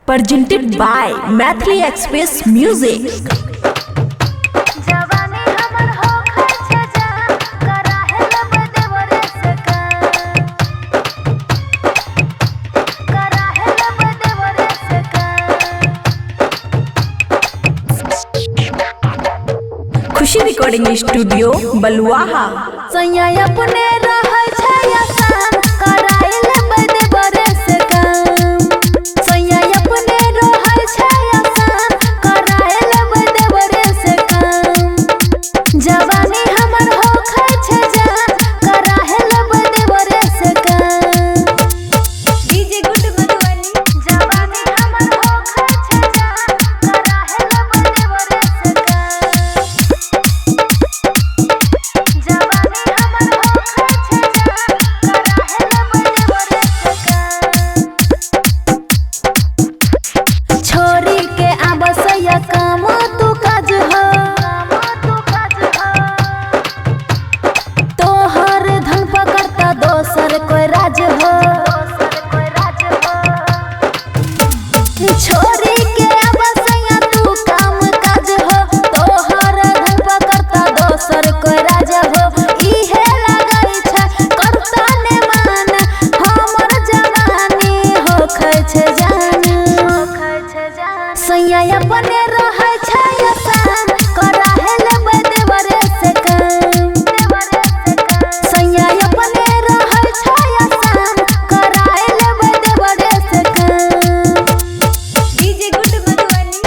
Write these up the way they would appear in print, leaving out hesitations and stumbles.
presented by Mathli Express Music. Khushi recording studio Baluaha. सैया अपने रहै छै आसान कराइल बदे बरस काम। सैया अपने रहै छै आसान कराइल बदे बरस काम। जवानी हमर होखै छै जान कराइल बदे बरस काम। डीजे गुड मधुबनी जवानी हमर होखै छै जान कराइल बदे बरस काम। छोरी के आबसैया काम तू काज हो तोहर धन पकड़ता दोसर कोई राज हो। छोरी के आबसैया तू काम काज हो तोहर धन पकड़ता दोसर कोई राज हो। इहे लागै छै करता ने मान हमर जवानी होखै छै जान। सैया अपने रहै छै आसान कराइल बदे बरस काम। सैया अपने रहै छै आसान कराइल बदे बरस काम। DJ good Madhubani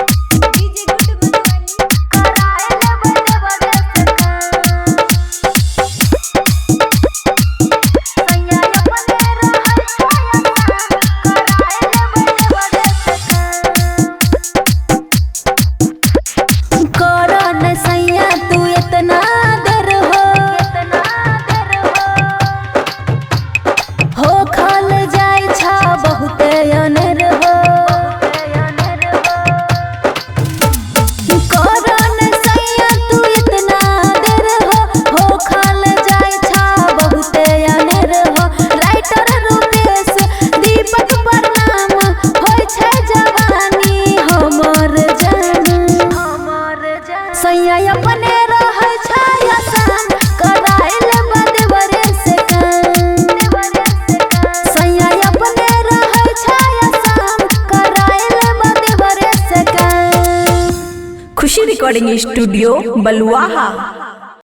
DJ good Madhubani कराइल बदे बरस काम। सैया अपने रहै छै आसान कराइल बदे बरस काम। करो न सैया तू इतना देर हो खल जाय छा बहुत अनेर हो। करो न सैया तू इतना देर हो खल जाय छा बहुत अनेर हो। राइटर रूपेश दीपक प्रणाम होय छै जवानी हमर जान। सैया अपने रहै छै आसान कराइल बदे बरस काम। सैया अपने रहै छै आसान कराइल बदे बरस काम। खुशी रिकॉर्डिंग स्टूडियो बलुआहा।